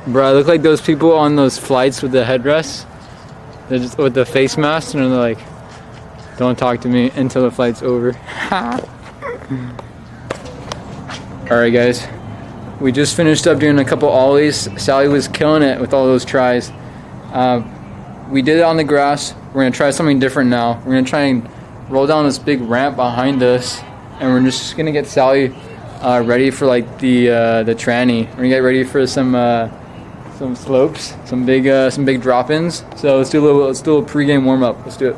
Bro, I look like those people on those flights with the headrests. They're just with the face masks and they're like, don't talk to me until the flight's over. Alright guys, we just finished up doing a couple ollies. Sally was killing it with all those tries. We did it on the grass. We're gonna try something different now. We're gonna try and roll down this big ramp behind us, and we're just gonna get Sally ready for like the tranny. We're gonna get ready for some slopes, some big drop-ins. So let's do a little pre-game warm-up. Let's do it.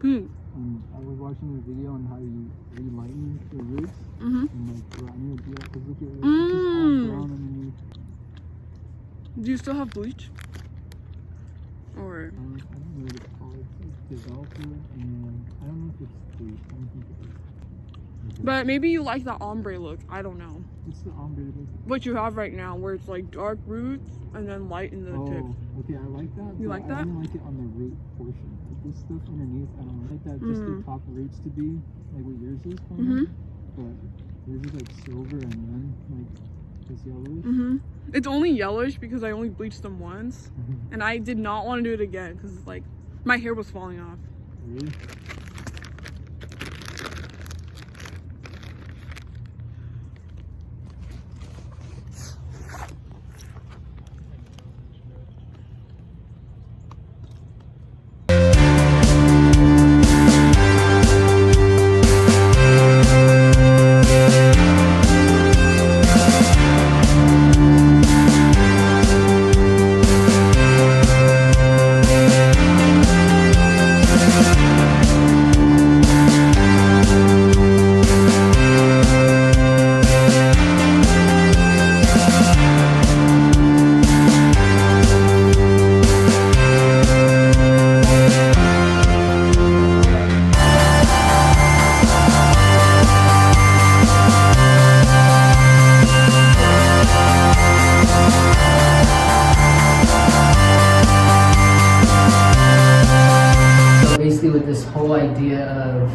I was watching a video on how you relighten the roots and like brightening the deal, because look at it, it's just all brown underneath. Do you still have bleach? Or? I don't know what it's called. It's developer, and I don't know if it's bleach. I don't think it is. But maybe you like the ombre look. I don't know. What's the ombre look? What you have right now, where it's like dark roots and then light in the tip. Okay, I like that. You like that? I didn't like it on the root portion. Like this stuff underneath, I don't like that. Just the top roots to be like what yours is, kind of. But yours is like silver and then like this yellowish. It's only yellowish because I only bleached them once, and I did not want to do it again because like my hair was falling off. Really? With this whole idea of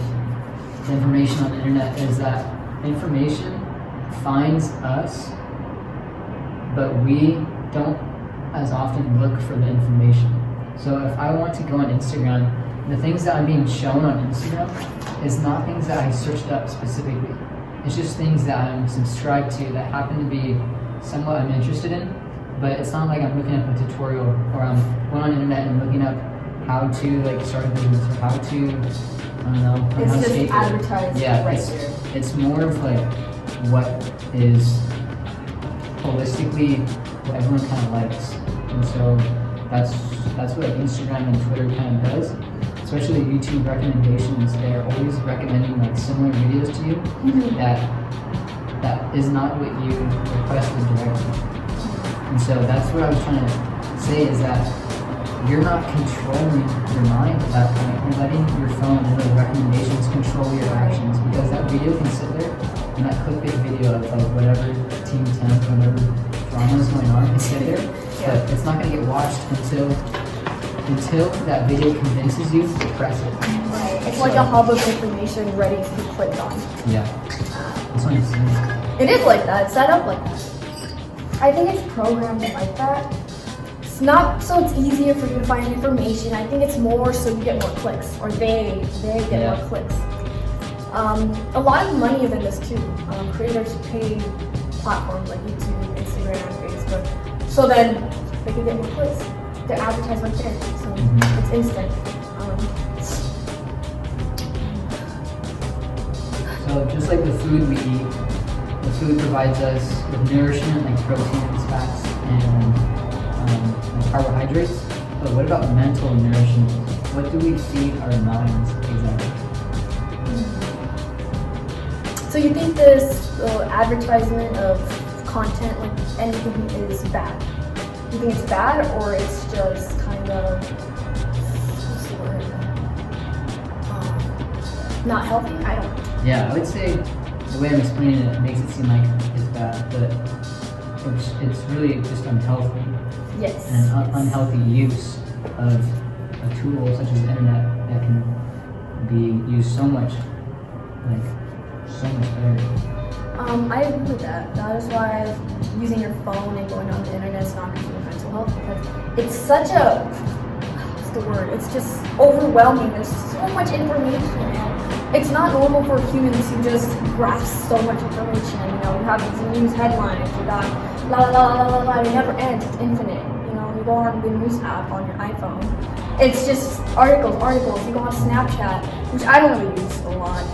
information on the internet is that information finds us, but we don't as often look for the information. So if I want to go on Instagram, the things that I'm being shown on Instagram is not things that I searched up specifically. It's just things that I'm subscribed to that happen to be somewhat I'm interested in, but it's not like I'm looking up a tutorial or I'm going on the internet and looking up how to like start a business or how to, I don't know. It's just advertised right here. It's more of like what is holistically what everyone kind of likes, and so that's what like Instagram and Twitter kind of does. especially YouTube recommendations, they're always recommending like similar videos to you that is not what you requested directly. And so that's what I was trying to say, is that you're not controlling your mind at that point. You're letting your phone and the recommendations control your actions, because that video can sit there, and that clickbait video of like whatever Team 10, whatever drama is going on can sit there, but it's not going to get watched until that video convinces you to press it. Right. It's like a hub of information ready to be clicked on. Yeah. That's what I'm saying. It is like that. It's set up like that. I think it's programmed like that. It's not so it's easier for you to find information. I think it's more so you get more clicks, or they get more clicks. A lot of money is in this too. Creators pay platforms like YouTube, Instagram, Facebook, so then they can get more clicks. Their advertisement there, so it's instant. So just like the food we eat, the food provides us with nourishment like proteins, fats, and like carbohydrates. But what about mental nourishment? What do we feed our minds exactly? So you think this advertisement of content, like anything, is bad? You think it's bad, or it's just kind of, what's the word? Not healthy? I don't know. Yeah, I would say the way I'm explaining it makes it seem like it's bad, but it's really just unhealthy. Yes. And unhealthy use of a tool such as the internet that can be used so much better. I agree with that. That is why using your phone and going on the internet is not good for your mental health, because it's such a, what's the word? It's just overwhelming. There's so much information, and it's not normal for humans to just grasp so much information. You know, you have these news headlines, you got la la la la la la, it never ends, it's infinite. You know, you go on the news app on your iPhone, it's just articles. You go on Snapchat, which I don't really use a lot.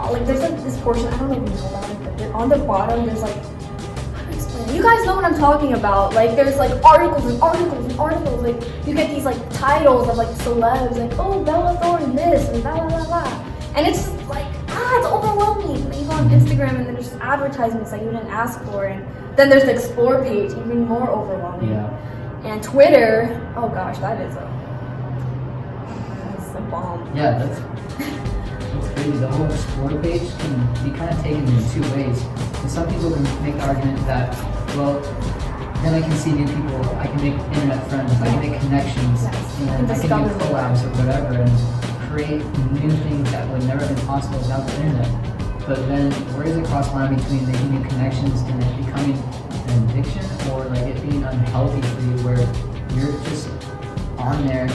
Like there's like this portion, I don't know if you know about it, but on the bottom there's like, how do I explain it? You guys know what I'm talking about. Like there's like articles. Like you get these like titles of like celebs, like, oh, Bella Thorne this and blah blah blah blah. And it's like, it's overwhelming. And you go on Instagram and then there's advertisements that you didn't ask for, and then there's the explore page, even more overwhelming. Yeah. And Twitter, oh gosh, that's a bomb. Yeah, that's crazy. The whole explore page can be kind of taken in two ways. And some people can make the argument that, well, then I can see new people, I can make internet friends, I can make connections, and I can do collabs or whatever, and create new things that would never have been possible without the internet. But then where does it cross the line between making new connections and it becoming an addiction, or like it being unhealthy for you, where you're just on there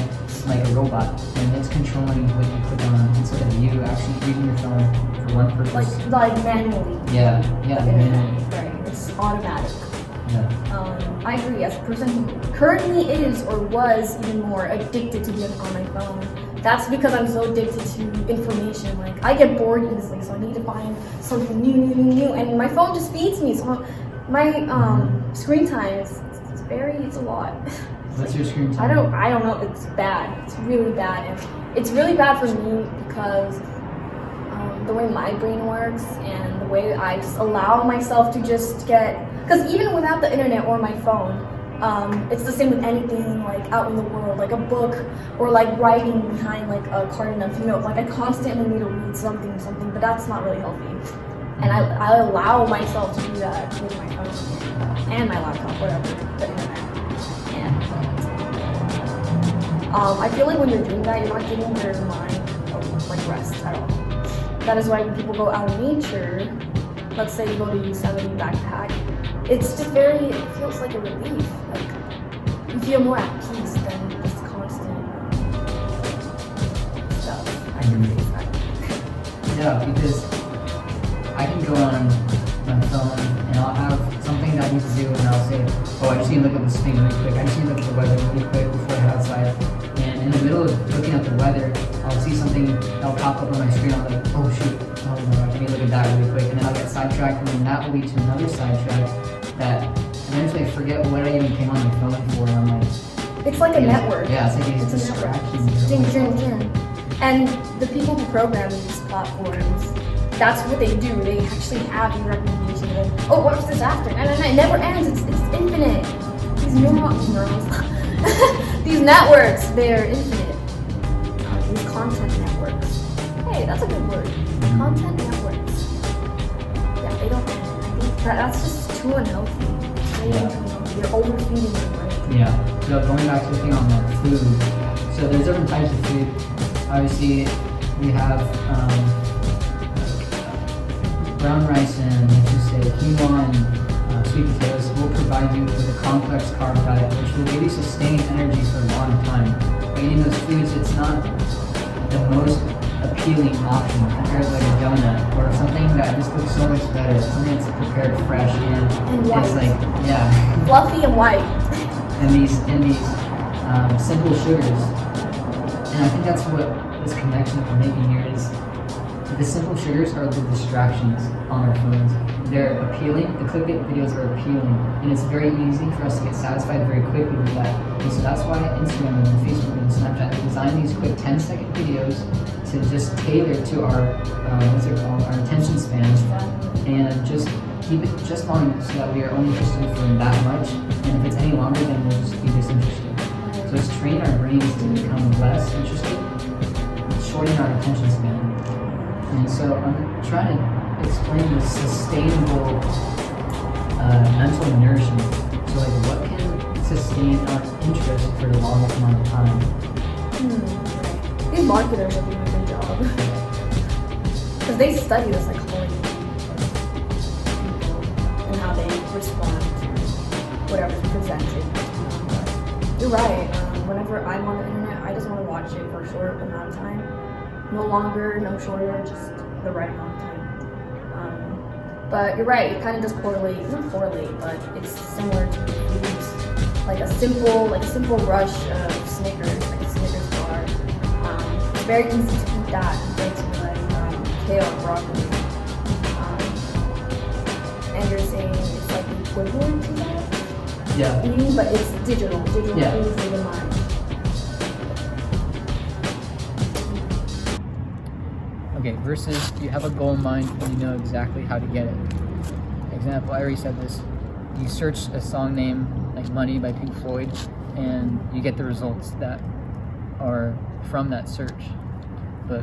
like a robot and it's controlling what you put on instead of you actually using your phone for one purpose? Like manually. Yeah, manually. Right, it's automatic. Yeah. I agree. As a person who currently is or was even more addicted to being on my phone, that's because I'm so addicted to information. Like I get bored easily, so I need to find something new, and my phone just feeds me. So my screen time is it's a lot. What's your screen time? I don't know. It's bad. It's really bad, and it's really bad for me because the way my brain works and the way I just allow myself to just get. Because even without the internet or my phone, it's the same with anything like out in the world, like a book or like writing behind like a carton of notes. Like I constantly need to read something, but that's not really healthy. And I allow myself to do that with my phone and my laptop, whatever, the internet. And I feel like when you're doing that, you're not giving your mind like rest at all. That is why when people go out in nature, let's say you go to Yosemite backpack, it's just it feels like a relief. Like you feel more at peace than this constant stuff. Yeah, because I can go on my phone and I'll have something that I need to do, and I'll say, oh, I just need to look at this thing really quick. I just need to look at the weather really quick before I head outside. And in the middle of looking at the weather, I'll see something that'll pop up on my screen. I'm like, oh shoot, oh no, I need to look at that really quick. And then I'll get sidetracked, and then that will lead to another sidetrack that eventually I forget what I even came on my phone for. And I'm like, It's like a network. Yeah, it's like these It's a network. distractions. Ding, ding, ding. And the people who program these platforms, that's what they do. They actually have these recommendations. Like, oh, what's this after? No, it never ends. It's infinite. These neurons, these networks, they're infinite. These content networks. Hey, that's a good word. Content networks. Yeah, they don't end. I think that's just too unhealthy. It's really unhealthy. You're overfeeding your brain. Yeah. So going back to the thing on the food. So there's different types of food. Obviously, we have brown rice and let's just say quinoa and sweet potatoes will provide you with a complex carb diet, which will give you sustained energy for a long time. By eating those foods, it's not the most appealing option compared to like a donut or something that just looks so much better. Something that's prepared fresh and white. it's like Fluffy and white. and these simple sugars. And I think that's what this connection that we're making here is. The simple sugars are the distractions on our phones. They're appealing. The clickbait videos are appealing, and it's very easy for us to get satisfied very quickly with that. And so that's why Instagram and Facebook and Snapchat design these quick 10-second videos to just tailor to our our attention spans, and just keep it just long enough so that we are only interested for that much. And if it's any longer, then we'll just be disinterested. So it's train our brains to become less interested, shorten our attention span. And so I'm trying to explain this sustainable mental nourishment. So like what can sustain our interest for the longest amount of time? These marketers are doing a good job. Because they study the psychology of people and how they respond to whatever's presented. You're right. Whenever I'm on the internet, I just want to watch it for a short amount of time. No longer, no shorter, just the right amount of time. But you're right, it kind of does correlate, not correlate, but it's similar to foods. Like a simple rush of Snickers, like a Snickers bar. It's very easy to eat that compared to like kale and broccoli. And you're saying it's like equivalent to that? Yeah. Eating, but it's digital foods in your mind. Okay, versus you have a goal in mind and you know exactly how to get it. Example, I already said this. You search a song name like Money by Pink Floyd and you get the results that are from that search. But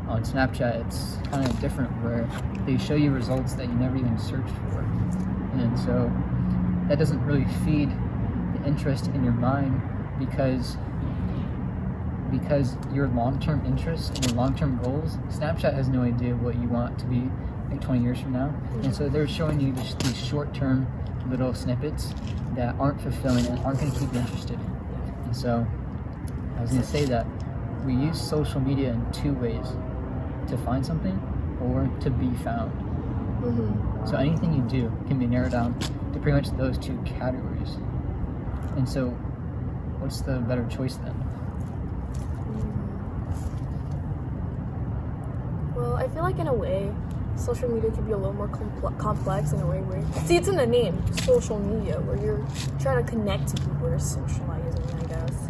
on Snapchat, it's kind of different where they show you results that you never even searched for. And so that doesn't really feed the interest in your mind because your long-term interests and your long-term goals, Snapchat has no idea what you want to be like 20 years from now. And so they're showing you these short-term little snippets that aren't fulfilling and aren't going to keep you interested. And so I was going to say that we use social media in two ways: to find something or to be found. So anything you do can be narrowed down to pretty much those two categories. And so what's the better choice then? Well, I feel like in a way, social media can be a little more complex in a way where, see, it's in the name, social media, where you're trying to connect to people, you're socializing, I guess.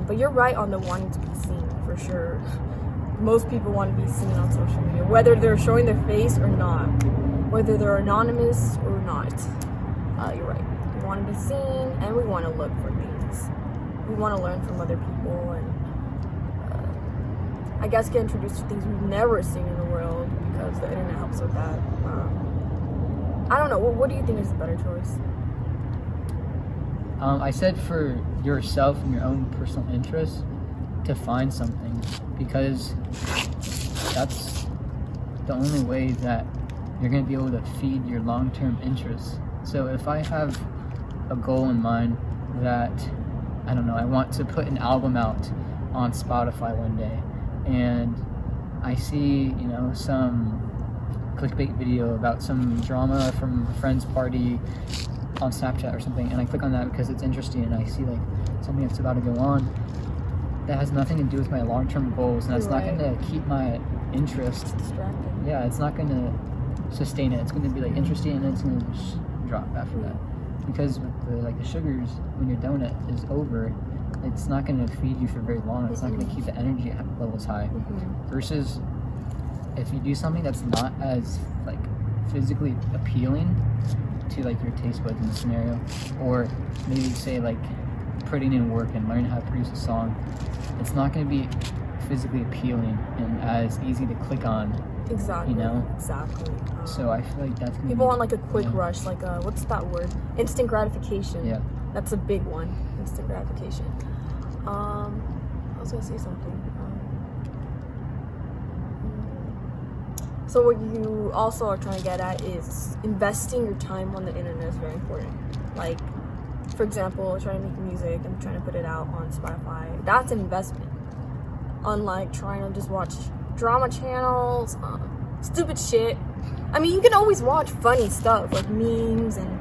But you're right on the wanting to be seen, for sure. Most people want to be seen on social media, whether they're showing their face or not, whether they're anonymous or not. You're right. We want to be seen, and we want to look for things. We want to learn from other people, and I guess get introduced to things we've never seen in the world because the internet helps with that. I don't know. What do you think is the better choice? I said for yourself and your own personal interests to find something, because that's the only way that you're going to be able to feed your long-term interests. So if I have a goal in mind that, I don't know, I want to put an album out on Spotify one day, and I see, some clickbait video about some drama from a friend's party on Snapchat or something, and I click on that because it's interesting, and I see like something that's about to go on that has nothing to do with my long-term goals, and that's not going to keep my interest. It's distracting. Yeah, it's not going to sustain it. It's going to be like interesting, and then it's going to just drop after that. because with the sugars, when your donut is over, it's not going to feed you for very long. It's not going to keep the energy levels high. Versus if you do something that's not as like physically appealing to like your taste buds in the scenario, or maybe say like putting in work and learning how to produce a song, it's not going to be physically appealing and as easy to click on. Exactly. You know? Exactly. So I feel like that's gonna People be, want like a quick rush, like what's that word? Instant gratification. Yeah. That's a big one. Instant gratification. I was gonna say something. So what you also are trying to get at is investing your time on the internet is very important. Like, for example, trying to make music and trying to put it out on Spotify. That's an investment. Unlike trying to just watch drama channels, stupid shit. I mean, you can always watch funny stuff like memes and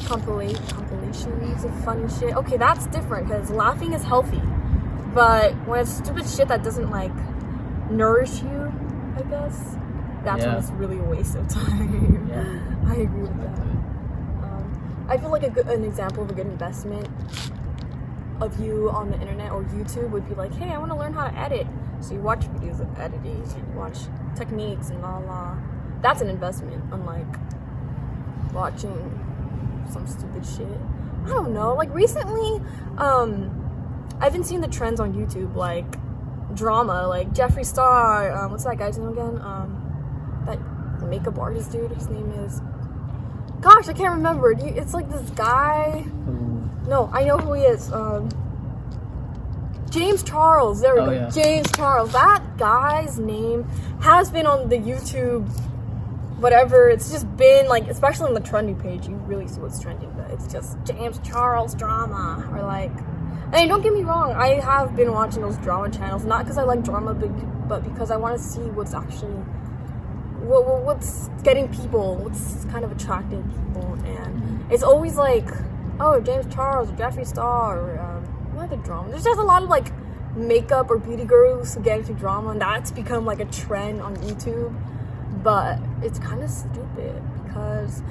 compilations of funny shit. Okay, that's different because laughing is healthy. But when it's stupid shit that doesn't like nourish you, I guess, that's when it's really a waste of time. I agree with that. I feel like an example of a good investment of you on the internet or YouTube would be like, hey, I want to learn how to edit. So you watch videos of editing and you watch techniques and blah. That's an investment, unlike watching some stupid shit. I don't know. Like recently, I've been seeing the trends on YouTube, like drama, like Jeffree Star. What's that guy's name again? That makeup artist dude. His name is. Gosh, I can't remember. It's like this guy. No, I know who he is. James Charles. There we go. Yeah. James Charles. That guy's name has been on the YouTube, whatever. It's just been like, especially on the trending page, you really see what's trending. But it's just James Charles drama, or like. And don't get me wrong, I have been watching those drama channels, not because I like drama, but because I want to see what's actually, what's getting people, what's kind of attracting people, and it's always like, oh, James Charles, or Jeffree Star, or what other drama? There's just a lot of like makeup or beauty gurus who get into drama, and that's become like a trend on YouTube. But it's kind of stupid because,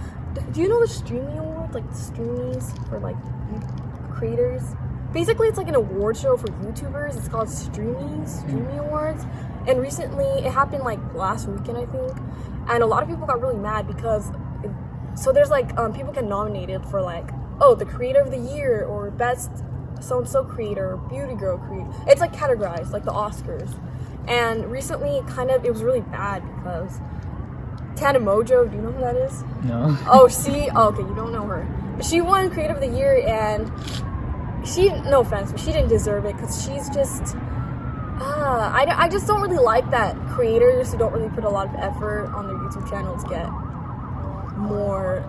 do you know the Streamy Awards, like the Streamies for like creators? Basically, it's like an award show for YouTubers. It's called Streamy Awards. And recently, it happened like last weekend, I think. And a lot of people got really mad because, so there's like, people get nominated for like, oh, the creator of the year or best so-and-so creator, beauty girl creator. It's like categorized, like the Oscars. And recently, it was really bad because Tana Mojo, do you know who that is? No. Oh, okay, you don't know her. But she won creator of the year, and she, no offense, but she didn't deserve it because she's just, I just don't really like that creators who don't really put a lot of effort on their YouTube channels get more,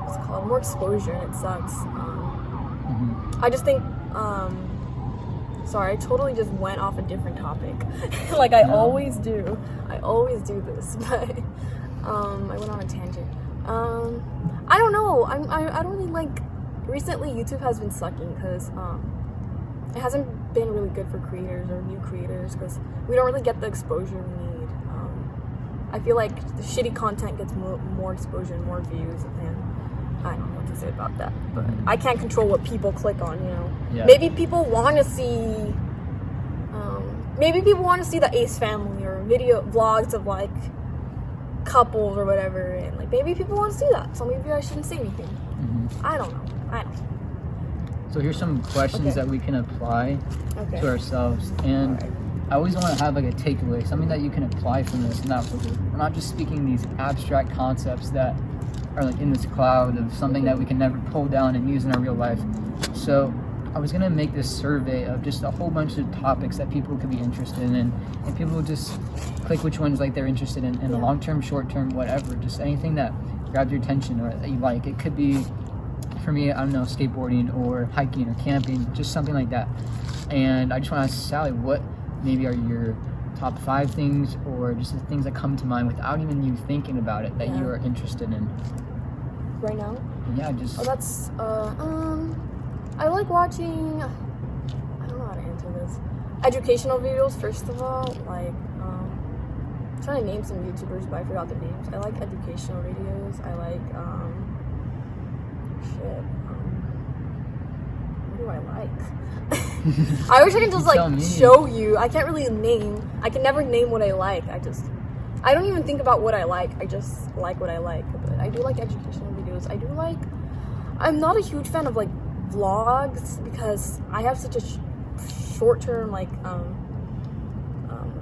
what's it called, more exposure, and it sucks. I just think, sorry, I totally just went off a different topic. Like I always do. I always do this, but, I went on a tangent. I don't know, I don't really like, recently YouTube has been sucking because it hasn't been really good for creators or new creators because we don't really get the exposure we need. I feel like the shitty content gets more exposure and more views, and I don't know what to say about that, but I can't control what people click on, you know. Yeah. Maybe people want to see the Ace family or video vlogs of like couples or whatever, and like maybe people want to see that, so maybe I shouldn't say anything. I don't know. So here's some questions that we can apply to ourselves, and I always want to have like a takeaway, something that you can apply from this, and that we're not just speaking these abstract concepts that are like in this cloud of something that we can never pull down and use in our real life. So I was gonna make this survey of just a whole bunch of topics that people could be interested in, and people will just click which ones like they're interested in the long term, short term, whatever, just anything that grabs your attention or that you like. It could be, for me, I don't know, skateboarding or hiking or camping, just something like that. And I just want to ask Sally, what maybe are your top 5 things or just the things that come to mind without even you thinking about it that you are interested in? Right now? Yeah, just... Oh, that's, I like watching, I don't know how to answer this. Educational videos, first of all, like, I'm trying to name some YouTubers, but I forgot their names. I like educational videos. I like, shit. What do I like? I wish I could just like show you. I can't really name. I can never name what I like. I don't even think about what I like. I just like what I like. But I do like educational videos. I'm not a huge fan of like vlogs because I have such a short term like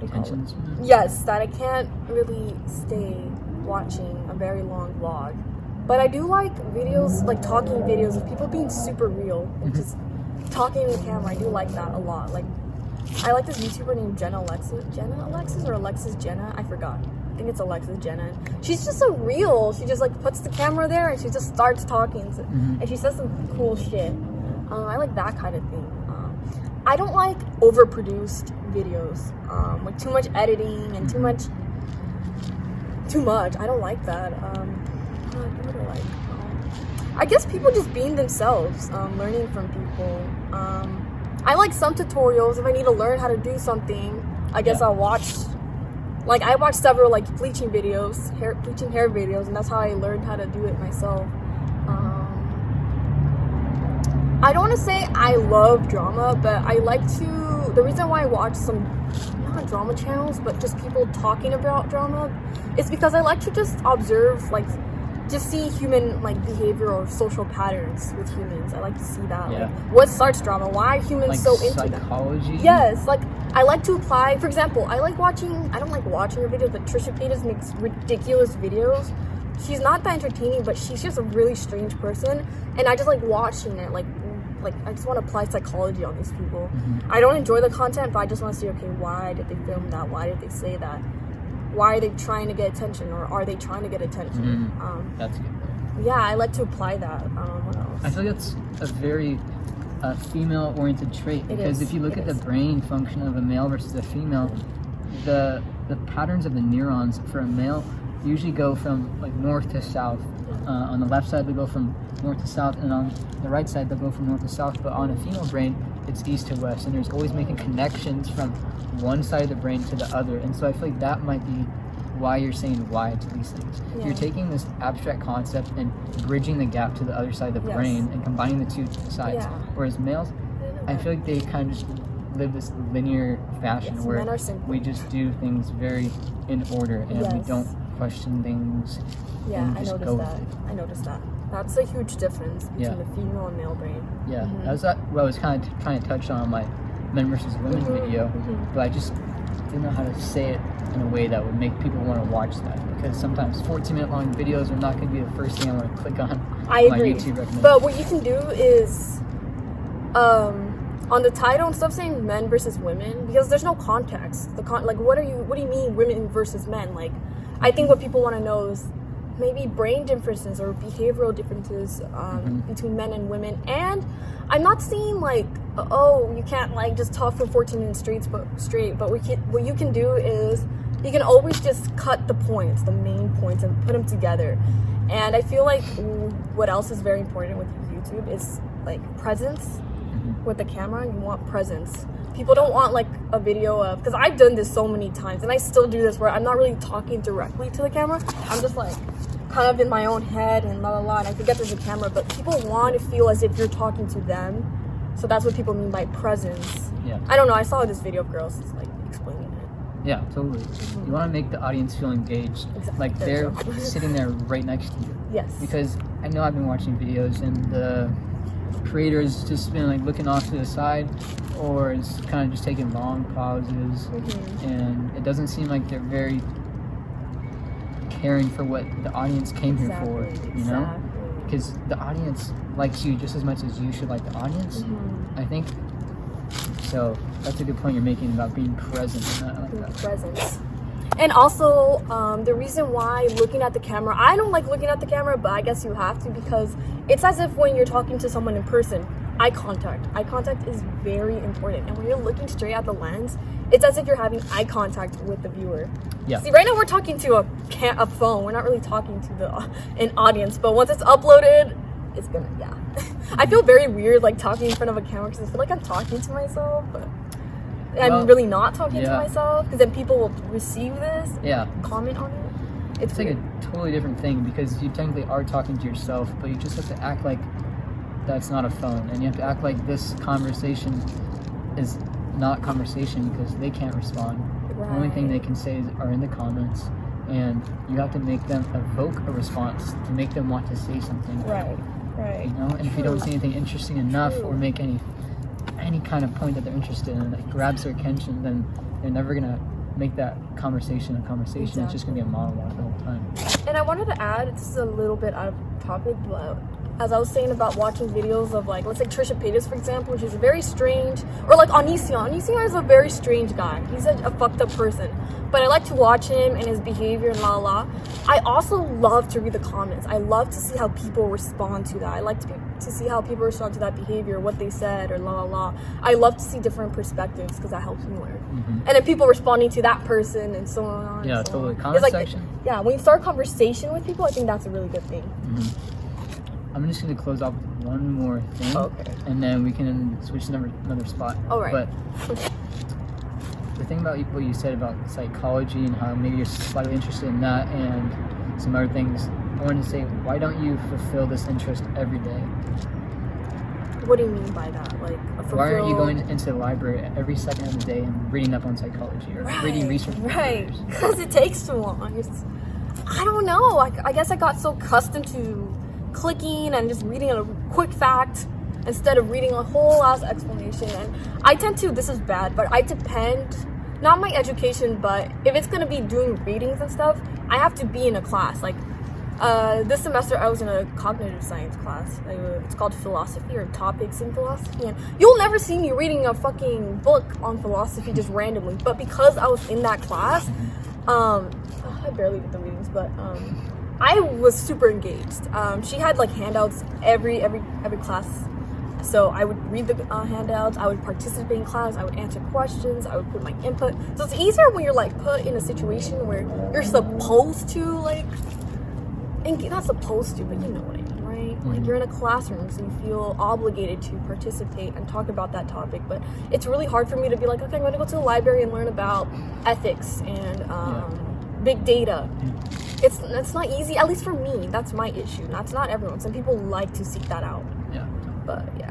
what do you call it? Yes, that I can't really stay watching a very long vlog. But I do like videos, like talking videos of people being super real and just talking to the camera. I do like that a lot. Like, I like this YouTuber named Jenna Alexis or Alexis Jenna. I forgot. I think it's Alexis Jenna. She's just so real. She just like puts the camera there and she just starts talking, and she says some cool shit. I like that kind of thing. I don't like overproduced videos with too much editing and too much. I don't like that. What do I like? I guess people just being themselves, learning from people. I like some tutorials. If I need to learn how to do something, I guess I'll watch. Like, I watched several like bleaching hair videos, and that's how I learned how to do it myself. I don't want to say I love drama, but I like to. The reason why I watch some not drama channels, but just people talking about drama, is because I like to just observe, like, just see human like behavior or social patterns with humans. I like to see that. Yeah. Like, what starts drama? Why are humans like so into psychology? that? Yes, like I like to apply. For example, I don't like watching her videos, but Trisha Paytas makes ridiculous videos. She's not that entertaining, but she's just a really strange person, and I just like watching it. Like I just want to apply psychology on these people. I don't enjoy the content, but I just want to see, okay, why did they film that? Why did they say that? Why are they trying to get attention, or are they trying to get attention? That's good. Yeah, I like to apply that. What else? I feel like that's a very female-oriented trait, because if you look at the brain function of a male versus a female, the patterns of the neurons for a male usually go from like north to south. On the left side, they go from north to south, and on the right side, they'll go from north to south. But on a female brain, it's east to west, and there's always making connections from one side of the brain to the other. And so I feel like that might be why you're saying why to these things. Yeah. You're taking this abstract concept and bridging the gap to the other side of the brain and combining the two sides. Yeah. Whereas males, I feel like they kind of just live this linear fashion where men are simple. we just do things very in order, and we don't question things. Yeah, and I just noticed that. That's a huge difference between the female and male brain. Yeah, that's what I was kind of trying to touch on my men versus women video, but I just didn't know how to say it in a way that would make people want to watch that, because sometimes 14-minute long videos are not going to be the first thing I want to click on I my agree. YouTube recommendation. But what you can do is on the title, instead of saying men versus women, because there's no context. Like, what do you mean women versus men? Like, I think what people want to know is maybe brain differences or behavioral differences between men and women. And I'm not saying like, oh, you can't like just talk for 14 minutes straight, but what you can do is you can always just cut the main points, and put them together. And I feel like what else is very important with YouTube is like presence. With the camera, you want presence. People don't want like a video of, because I've done this so many times, and I still do this, where I'm not really talking directly to the camera. I'm just like kind of in my own head and la la la, and I forget there's a camera. But people want to feel as if you're talking to them, so that's what people mean by presence. Yeah. I don't know. I saw this video of girls like explaining it. Yeah, totally. You want to make the audience feel engaged, like they're sitting there right next to you. Yes. Because I know I've been watching videos, and the creators just been like looking off to the side, or it's kind of just taking long pauses, and it doesn't seem like they're very caring for what the audience came here for, you know? Because the audience likes you just as much as you should like the audience, I think. So that's a good point you're making about being present. I like that. Presence. And also, the reason why looking at the camera, I don't like looking at the camera, but I guess you have to, because it's as if when you're talking to someone in person, eye contact is very important. And when you're looking straight at the lens, it's as if you're having eye contact with the viewer. Yeah. See, right now we're talking to a phone. We're not really talking to an audience, but once it's uploaded, it's gonna, I feel very weird like talking in front of a camera, because I feel like I'm talking to myself, but I'm really not talking to myself, because then people will receive this, comment on it. It's like a totally different thing because you technically are talking to yourself, but you just have to act like that's not a phone, and you have to act like this conversation is not conversation because they can't respond. Right. The only thing they can say are in the comments, and you have to make them evoke a response to make them want to say something. Right. You know, and if you don't say anything interesting enough or make any kind of point that they're interested in that grabs their attention, then they're never gonna make that conversation a conversation. Exactly. It's just gonna be a monologue the whole time. And I wanted to add, this is a little bit out of topic, but as I was saying about watching videos of like, let's say Trisha Paytas, for example, which is very strange, or like Onision is a very strange guy. He's a fucked up person, but I like to watch him and his behavior and la. I also love to read the comments. I love to see how people respond to that. I like to see how people respond to that behavior, what they said, or la. I love to see different perspectives because that helps me learn. And then people responding to that person and so on. Yeah, and so totally. on. Comment It's like, section. yeah, when you start a conversation with people, I think that's a really good thing. I'm just gonna close off with one more thing, Okay. and then we can switch to another spot. All right. But the thing about what you said about psychology and how maybe you're slightly interested in that and some other things, I wanted to say, why don't you fulfill this interest every day? What do you mean by that? Like, Why aren't you going into the library every second of the day and reading up on psychology or reading research? Right, because it takes too long. I don't know. I guess I got so accustomed to clicking and just reading a quick fact instead of reading a whole ass explanation. And I tend to, this is bad, but I depend, not my education, but if it's going to be doing readings and stuff, I have to be in a class. Like, this semester I was in a cognitive science class. It's called philosophy or topics in philosophy, and you'll never see me reading a fucking book on philosophy just randomly. But because I was in that class, I barely did the readings, but I was super engaged. She had like handouts every class, so I would read the handouts. I would participate in class. I would answer questions. I would put my input. So it's easier when you're like put in a situation where you're supposed to like. Not supposed to, but you know what I mean, right? Like you're in a classroom, so you feel obligated to participate and talk about that topic. But it's really hard for me to be like, okay, I'm going to go to the library and learn about ethics and big data. It's not easy, at least for me. That's my issue. That's not everyone. Some people like to seek that out. Yeah. But yeah.